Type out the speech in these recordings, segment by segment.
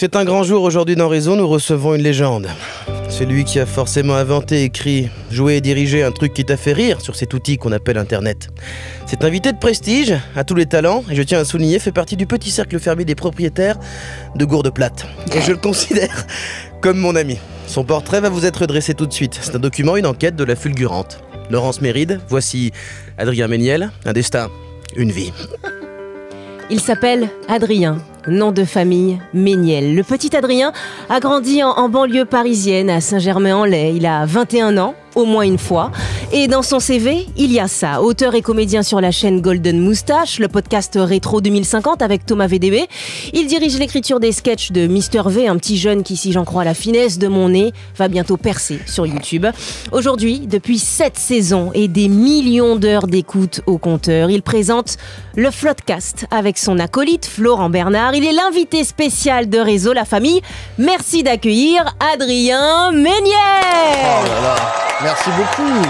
C'est un grand jour aujourd'hui dans Réseau, nous recevons une légende. Celui qui a forcément inventé, écrit, joué et dirigé un truc qui t'a fait rire sur cet outil qu'on appelle Internet. Cet invité de prestige, à tous les talents, et je tiens à souligner, fait partie du petit cercle fermé des propriétaires de Gourde Plate. Et je le considère comme mon ami. Son portrait va vous être dressé tout de suite. C'est un document, une enquête de la fulgurante. Laurence Méride, voici Adrien Méniel, un destin, une vie. Il s'appelle Adrien, nom de famille Méniel. Le petit Adrien a grandi en banlieue parisienne, à Saint-Germain-en-Laye. Il a 21 ans, au moins une fois. Et dans son CV, il y a ça. Auteur et comédien sur la chaîne Golden Moustache, le podcast Rétro 2050 avec Thomas VDB. Il dirige l'écriture des sketchs de Mister V, un petit jeune qui, si j'en crois la finesse de mon nez, va bientôt percer sur YouTube. Aujourd'hui, depuis 7 saisons et des millions d'heures d'écoute au compteur, il présente le Floodcast avec son acolyte Florent Bernard. Il est l'invité spécial de Réseau La Famille. Merci d'accueillir Adrien Méniel. Oh là là, merci beaucoup.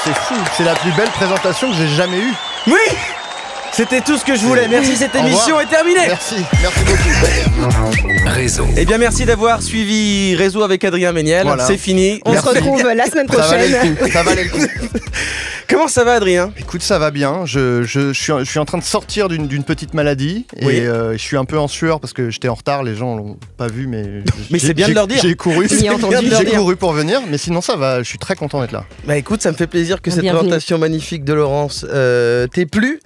C'est fou, c'est la plus belle présentation que j'ai jamais eue. Oui, c'était tout ce que je voulais. Merci, cette émission est terminée. Merci beaucoup. Réseau. Eh bien, merci d'avoir suivi Réseau avec Adrien Méniel. Voilà. C'est fini. On se retrouve la semaine prochaine. Ça valait le coup. Comment ça va, Adrien? Écoute, ça va bien. Je suis en train de sortir d'une petite maladie et Oui. je suis un peu en sueur parce que j'étais en retard. Les gens l'ont pas vu, mais c'est bien de leur dire. J'ai couru. J'ai entendu. J'ai couru pour venir, mais sinon ça va. Je suis très content d'être là. Bah écoute, ça me fait plaisir que cette Bienvenue. présentation magnifique de Laurence t'ait plu.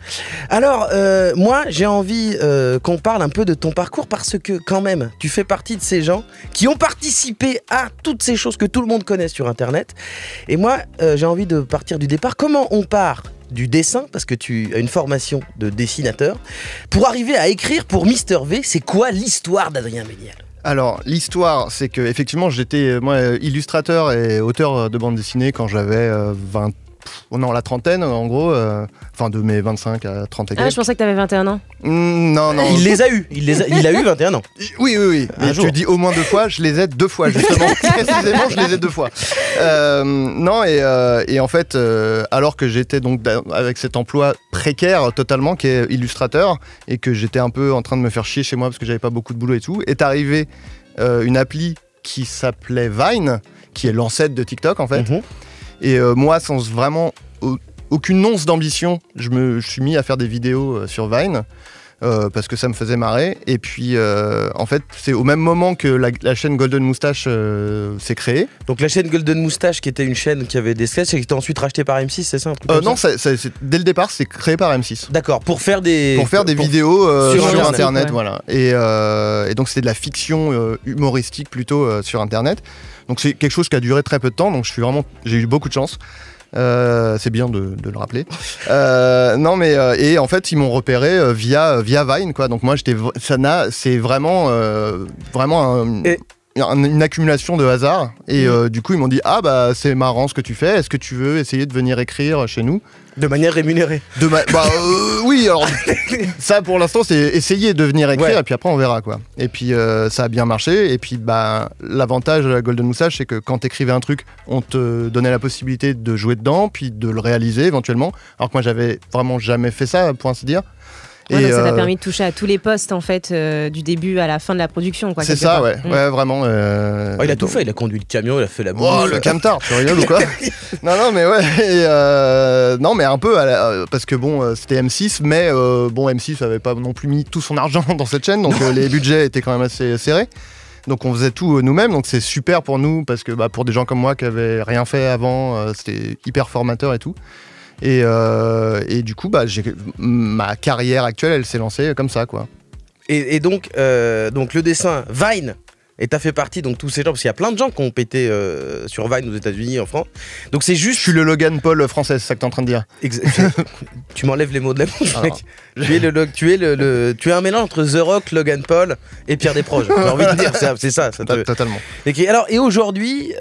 Alors, moi, j'ai envie qu'on parle un peu de ton parcours parce que, quand même, tu fais partie de ces gens qui ont participé à toutes ces choses que tout le monde connaît sur Internet. Et moi, j'ai envie de partir du départ. Comment on part du dessin, parce que tu as une formation de dessinateur, pour arriver à écrire pour Mister V? C'est quoi l'histoire d'Adrien Méniel? Alors, l'histoire, c'est que effectivement, j'étais moi illustrateur et auteur de bande dessinée quand j'avais la trentaine, en gros, enfin de mes 25 à 30 et quelques. Ah, je pensais que t'avais 21 ans. Non. Il les a eus. Il a eu 21 ans. Oui. Un Mais jour. tu dis au moins 2 fois, je les ai 2 fois, justement. Précisément, je les ai 2 fois. Et en fait, alors que j'étais donc avec cet emploi précaire totalement, qui est illustrateur, et que j'étais un peu en train de me faire chier chez moi parce que j'avais pas beaucoup de boulot et tout, est arrivée une appli qui s'appelait Vine, qui est l'ancêtre de TikTok, en fait. Mhm. Et moi, sans vraiment aucune once d'ambition, je me suis mis à faire des vidéos sur Vine parce que ça me faisait marrer. Et puis, en fait, c'est au même moment que la chaîne Golden Moustache s'est créée. Donc la chaîne Golden Moustache, qui était une chaîne qui avait des sketchs et qui était ensuite rachetée par M6, c'est ça, un truc comme Non, ça dès le départ, c'est créé par M6. D'accord, pour faire des Vidéos sur sur Internet, Internet, ouais. voilà. Et donc c'était de la fiction humoristique plutôt sur Internet. Donc c'est quelque chose qui a duré très peu de temps, donc j'ai eu beaucoup de chance. C'est bien de le rappeler. Et en fait ils m'ont repéré via Vine, quoi. Donc moi c'est vraiment une accumulation de hasard. Et du coup ils m'ont dit c'est marrant ce que tu fais. Est-ce que tu veux essayer de venir écrire chez nous? de manière rémunérée. Oui, alors ça pour l'instant c'est essayer de venir écrire, Ouais. et puis après on verra, quoi. Et puis ça a bien marché, et puis l'avantage de la Golden Moustache, c'est que quand t'écrivais un truc, on te donnait la possibilité de jouer dedans, puis de le réaliser éventuellement, alors que moi j'avais vraiment jamais fait ça, pour ainsi dire. Ouais, donc ça t'a permis de toucher à tous les postes en fait, du début à la fin de la production, quoi. C'est quelque ça, part. ouais, vraiment. Il a tout fait, il a conduit le camion, il a fait la bouffe. Oh, le camtar, tu rigoles ou quoi? Non, mais ouais. Non, mais un peu, parce que bon, c'était M6, mais M6 avait pas non plus mis tout son argent dans cette chaîne, donc les budgets étaient quand même assez serrés. Donc on faisait tout nous-mêmes, donc c'est super pour nous, parce que pour des gens comme moi qui avaient rien fait avant, c'était hyper formateur et tout. Et du coup, ma carrière actuelle, elle s'est lancée comme ça, quoi. Et donc le dessin Vine, et t'as fait partie donc tous ces gens, parce qu'il y a plein de gens qui ont pété sur Vine aux États-Unis, en France. Donc c'est juste. Je suis le Logan Paul français, c'est ça que t'es en train de dire. Tu m'enlèves les mots de la bouche, Ah mec. Tu es un mélange entre The Rock, Logan Paul et Pierre Desproges. J'ai envie de dire, c'est ça. Totalement. Et aujourd'hui,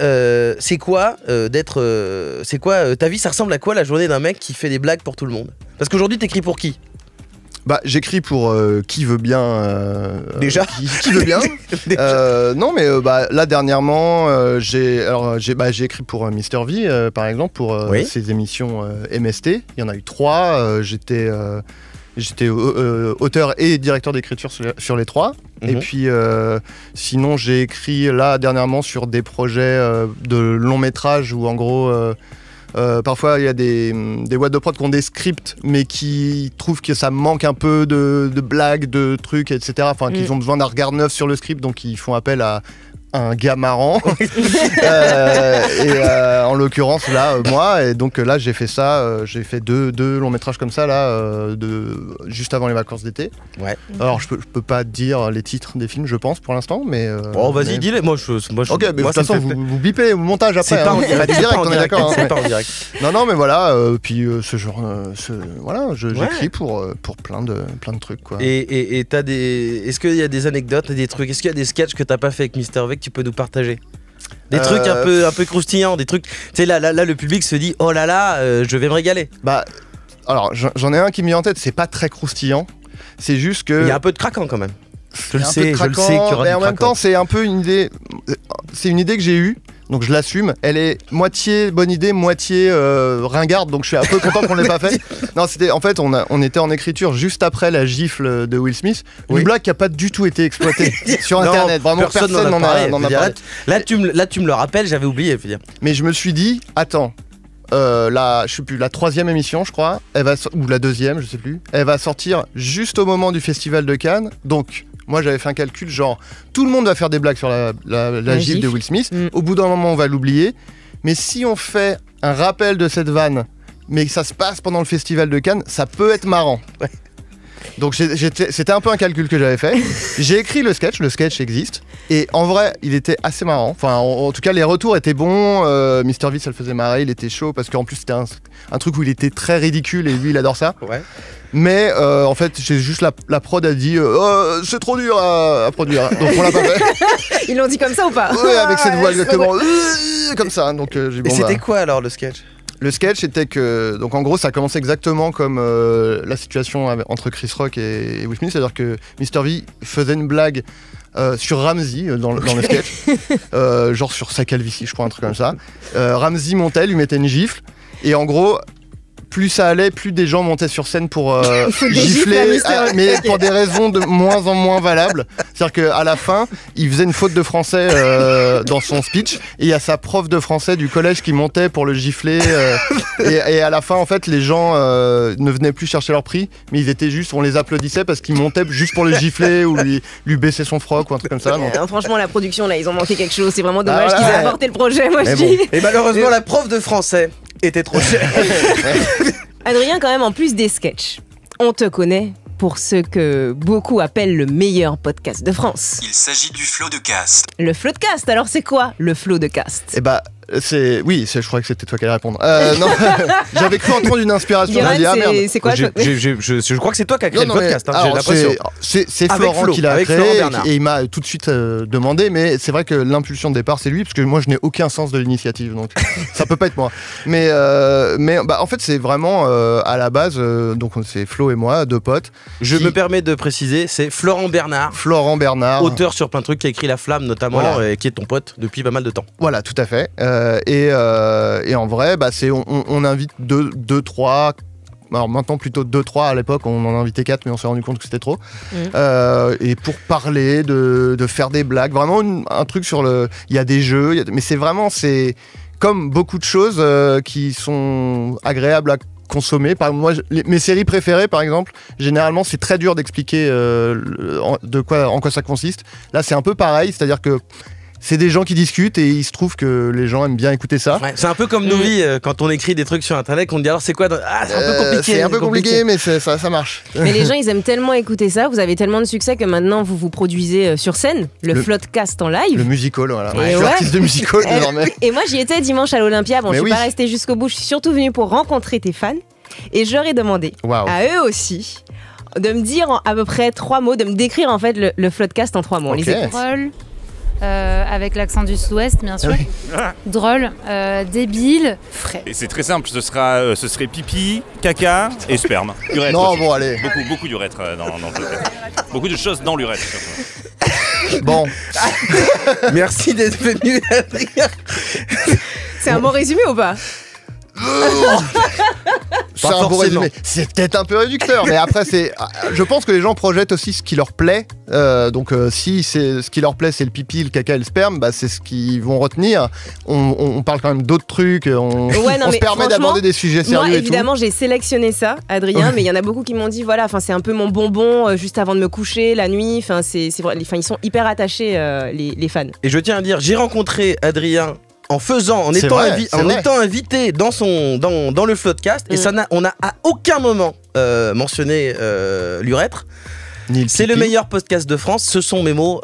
c'est quoi ta vie? Ça ressemble à quoi la journée d'un mec qui fait des blagues pour tout le monde? Parce qu'aujourd'hui, t'écris pour qui? J'écris pour qui veut bien. Déjà qui veut bien. Non, mais là dernièrement, j'ai écrit pour Mister V, par exemple, pour ses émissions MST. Il y en a eu 3. j'étais auteur et directeur d'écriture sur les 3. Et puis sinon j'ai écrit là dernièrement sur des projets de long métrage où en gros parfois il y a des boîtes de prod qui ont des scripts mais qui trouvent que ça manque un peu de blagues, de trucs, etc. Enfin qu'ils ont besoin d'un regard neuf sur le script, donc ils font appel à un gars marrant en l'occurrence là moi, et donc là j'ai fait ça, j'ai fait deux longs métrages comme ça là juste avant les vacances d'été. Alors je peux pas dire les titres des films je pense pour l'instant, mais vas-y dis-les. Moi ok, mais de toute façon vous bipez au montage après, c'est pas en direct, direct, on est d'accord, c'est pas en direct. Non mais voilà, puis ce genre voilà, j'écris pour plein de trucs quoi. Et t'as est-ce qu'il y a des anecdotes, des trucs, est-ce qu'il y a des sketchs que t'as pas fait avec Mister V que tu peux nous partager? Des trucs un peu croustillants, des trucs, tu sais là le public se dit oh là là, je vais me régaler. Bah alors j'en ai un qui me vient en tête, c'est pas très croustillant, c'est juste que il y a un peu de craquant quand même. Je le sais qu'il y aura mais en du même temps c'est un peu une idée, c'est une idée que j'ai eue, donc je l'assume. Elle est moitié bonne idée, moitié ringarde, donc je suis un peu content qu'on l'ait pas fait. Non, c'était en fait on était en écriture juste après la gifle de Will Smith, une blague qui a pas du tout été exploitée sur internet. Vraiment personne n'en a parlé. Là tu me le rappelles, j'avais oublié, faut dire. Mais je me suis dit attends, je sais plus, la 3e émission je crois, ou la 2e, je sais plus, elle va sortir juste au moment du festival de Cannes, donc moi j'avais fait un calcul genre tout le monde va faire des blagues sur la gifle de Will Smith, au bout d'un moment on va l'oublier, mais si on fait un rappel de cette vanne mais que ça se passe pendant le festival de Cannes, ça peut être marrant. Donc c'était un peu un calcul que j'avais fait. J'ai écrit le sketch existe, et en vrai il était assez marrant, enfin en tout cas les retours étaient bons. Mr V ça le faisait marrer, il était chaud parce qu'en plus c'était un truc où il était très ridicule et lui il adore ça. Mais en fait j'ai juste la prod a dit c'est trop dur à produire, donc on l'a pas fait. Ils l'ont dit comme ça ou pas? Ouais, avec cette voix exactement comme ça, donc j'ai bon. Et c'était quoi alors le sketch? Le sketch était que, donc en gros ça commençait exactement comme la situation entre Chris Rock et Will Smith, c'est-à-dire que Mr V faisait une blague sur Ramsey dans le sketch, genre sur sa calvitie je crois, un truc comme ça. Ramsey montait, lui mettait une gifle, et en gros plus ça allait, plus des gens montaient sur scène pour gifler, mais pour des raisons de moins en moins valables. C'est-à-dire qu'à la fin, il faisait une faute de français dans son speech, et il y a sa prof de français du collège qui montait pour le gifler. Et à la fin, en fait, les gens ne venaient plus chercher leur prix, mais ils étaient juste, on les applaudissait parce qu'ils montaient juste pour le gifler ou lui baisser son froc ou un truc comme ça. Non, franchement, la production, là, ils ont manqué quelque chose. C'est vraiment dommage qu'ils aient avorté le projet, moi je dis. Et malheureusement, la prof de français était trop chère. Adrien, quand même, en plus des sketchs, on te connaît pour ce que beaucoup appellent le meilleur podcast de France. Il s'agit du Floodcast. Le Floodcast, alors c'est quoi le Floodcast? Eh bah, je crois que c'était toi qui allais répondre. Non, j'avais cru entendre une inspiration. C'est quoi? Je crois que c'est toi qui as créé le podcast. J'ai l'impression. C'est Florent qui l'a créé et il m'a tout de suite demandé. Mais c'est vrai que l'impulsion de départ c'est lui, parce que moi je n'ai aucun sens de l'initiative, donc ça peut pas être moi. Mais en fait c'est vraiment à la base. Donc c'est Flo et moi, deux potes. Je me permets de préciser, c'est Florent Bernard, auteur sur plein de trucs, qui a écrit La Flamme notamment, et qui est ton pote depuis pas mal de temps. Voilà, tout à fait. Et en vrai, on invite 2, 3. Alors maintenant plutôt 2, 3, à l'époque on en invitait 4 mais on s'est rendu compte que c'était trop. Et pour parler, de faire des blagues, vraiment un truc sur il y a des jeux, mais c'est comme beaucoup de choses qui sont agréables à consommer. Par exemple, moi, mes séries préférées par exemple, généralement c'est très dur d'expliquer en quoi ça consiste. Là c'est un peu pareil, c'est-à-dire que c'est des gens qui discutent et il se trouve que les gens aiment bien écouter ça. Ouais, c'est un peu comme nos vies, quand on écrit des trucs sur internet, qu'on dit alors c'est quoi c'est un peu compliqué. C'est un peu compliqué, mais ça marche. Mais les gens ils aiment tellement écouter ça, vous avez tellement de succès que maintenant vous produisez sur scène le Floodcast en live. Le musical, voilà. Je suis artiste de musical désormais. Et moi j'y étais dimanche à l'Olympia, je suis pas restée jusqu'au bout, je suis surtout venue pour rencontrer tes fans et je leur ai demandé à eux aussi de me dire à peu près 3 mots, de me décrire en fait le Floodcast en 3 mots. Okay. Drôle, avec l'accent du sud-ouest bien sûr. Drôle, débile, frais. Et c'est très simple, ce serait pipi, caca et sperme. Urètre. Non, aussi. Bon, allez. Beaucoup d'urètre dans le podcast. Beaucoup de choses dans l'urètre. Bon. Merci d'être venu, Adrien. C'est un bon résumé ou pas? C'est un bon forcément. résumé. C'est peut-être un peu réducteur, mais après, je pense que les gens projettent aussi ce qui leur plaît. Donc, si ce qui leur plaît, c'est le pipi, le caca et le sperme, bah, c'est ce qu'ils vont retenir. On parle quand même d'autres trucs. On se permet d'aborder des sujets sérieux moi, et tout. évidemment, j'ai sélectionné ça, Adrien, mais il y en a beaucoup qui m'ont dit, voilà, c'est un peu mon bonbon juste avant de me coucher, la nuit. C'est vrai, ils sont hyper attachés, les fans. Et je tiens à dire, j'ai rencontré Adrien en étant invité dans le Floodcast, et on n'a à aucun moment mentionné l'urètre. C'est le meilleur podcast de France, ce sont mes mots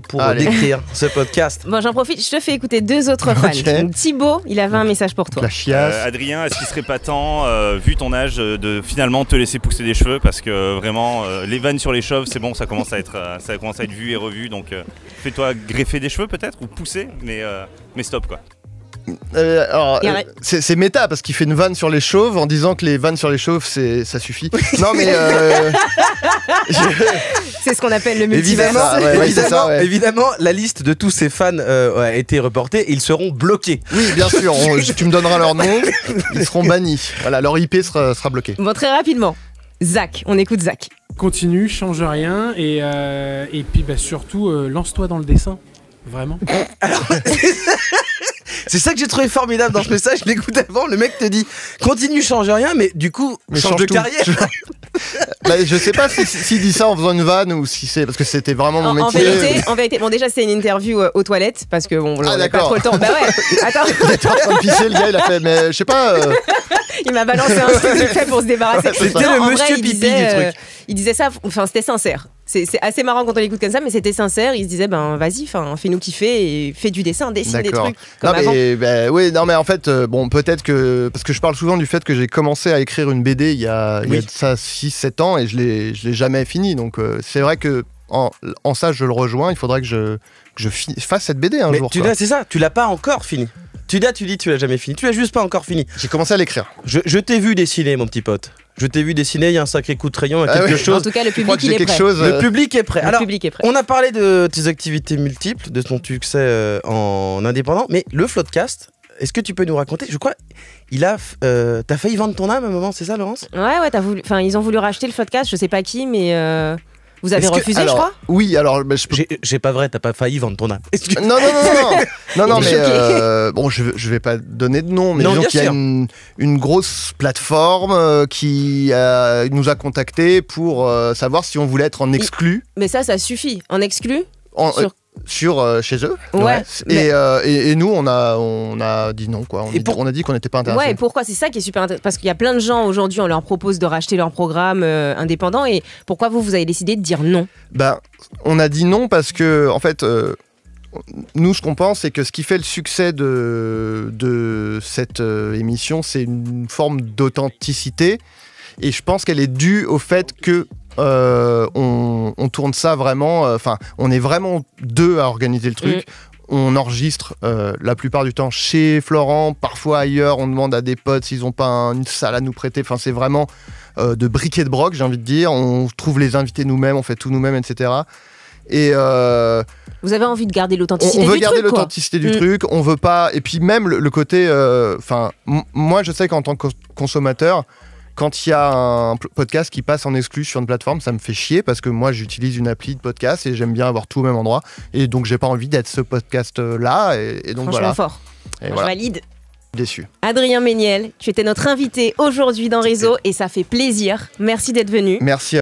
pour décrire ce podcast. Bon, j'en profite, je te fais écouter 2 autres fans. Okay. Donc, Thibaut, il avait un message pour toi. La chiasse. Adrien, est-ce qu'il serait pas temps, vu ton âge, de finalement te laisser pousser des cheveux, parce que vraiment les vannes sur les chauves, c'est bon, ça commence à être vu et revu, donc fais-toi greffer des cheveux peut-être ou pousser, mais stop quoi. C'est méta parce qu'il fait une vanne sur les chauves en disant que les vannes sur les chauves ça suffit. Non mais c'est ce qu'on appelle le multivers. Évidemment, la liste de tous ces fans a été reportée et ils seront bloqués. Oui, bien sûr, tu me donneras leur nom, ils seront bannis. Voilà, leur IP sera bloqué. Bon, très rapidement, Zach, on écoute Zach. Continue, change rien et puis surtout lance-toi dans le dessin. Vraiment. Alors, c'est ça que j'ai trouvé formidable dans ce message. Je l'écoute avant, le mec te dit continue, change rien, mais du coup, change de carrière. Je sais pas s'il dit ça en faisant une vanne ou si c'est parce que c'était vraiment mon métier. En vérité, bon, déjà, c'est une interview aux toilettes parce que on n'a pas trop le temps. Bah ouais, attends. Il était en train de pisser, le gars, il a fait, mais je sais pas. Il m'a balancé un truc vite fait pour se débarrasser. C'était le monsieur pipi du truc. Il disait ça, c'était sincère. C'est assez marrant quand on l'écoute comme ça, mais c'était sincère. Il se disait, vas-y, fais-nous kiffer et fais du dessin, dessine des trucs comme avant. Mais en fait, peut-être que... Parce que je parle souvent du fait que j'ai commencé à écrire une BD il y a ça 6-7 ans et je l'ai jamais fini. Donc c'est vrai que en ça, je le rejoins. Il faudrait que je fasse cette BD un jour. C'est ça, tu l'as pas encore fini. Tu dis tu l'as jamais fini. Tu l'as juste pas encore fini. J'ai commencé à l'écrire. Je t'ai vu dessiner, mon petit pote. Je t'ai vu dessiner, il y a un sacré coup de crayon, il y a quelque chose. En tout cas, le public, il est prêt. Le public est prêt. Alors, public est prêt. On a parlé de tes activités multiples, de ton succès en indépendant, mais le Floodcast, est-ce que tu peux nous raconter? Je crois, t'as failli vendre ton âme à un moment, c'est ça, Laurence? Ouais, ils ont voulu racheter le Floodcast, je sais pas qui, mais vous avez refusé, je crois. Oui, alors j'ai pas vrai, t'as pas failli vendre ton âme. Non, mais je vais pas donner de nom, mais disons qu'il y a une grosse plateforme qui nous a contactés pour savoir si on voulait être en exclu. Mais ça suffit. En exclu sur chez eux. Ouais. Et nous, on a dit non, quoi. On a dit qu'on n'était pas intéressés. Ouais, et pourquoi? C'est ça qui est super intéressant. Parce qu'il y a plein de gens aujourd'hui, on leur propose de racheter leur programme indépendant. Et pourquoi vous avez décidé de dire non? On a dit non parce que, en fait, nous, ce qu'on pense, c'est que ce qui fait le succès de cette émission, c'est une forme d'authenticité. Et je pense qu'elle est due au fait que on tourne ça vraiment. On est vraiment 2 à organiser le truc. On enregistre la plupart du temps chez Florent, parfois ailleurs. On demande à des potes s'ils n'ont pas une salle à nous prêter. C'est vraiment de bric et de broc, j'ai envie de dire. On trouve les invités nous-mêmes, on fait tout nous-mêmes, etc. Et vous avez envie de garder l'authenticité du truc. On veut garder l'authenticité du truc. On veut pas. Et puis même le côté. Moi, je sais qu'en tant que consommateur, quand il y a un podcast qui passe en exclu sur une plateforme, ça me fait chier parce que moi j'utilise une appli de podcast et j'aime bien avoir tout au même endroit. Et donc j'ai pas envie d'être ce podcast-là. Et donc franchement voilà. fort. Je valide. Déçu. Adrien Méniel, tu étais notre invité aujourd'hui dans Réseau et ça fait plaisir. Merci d'être venu. Merci.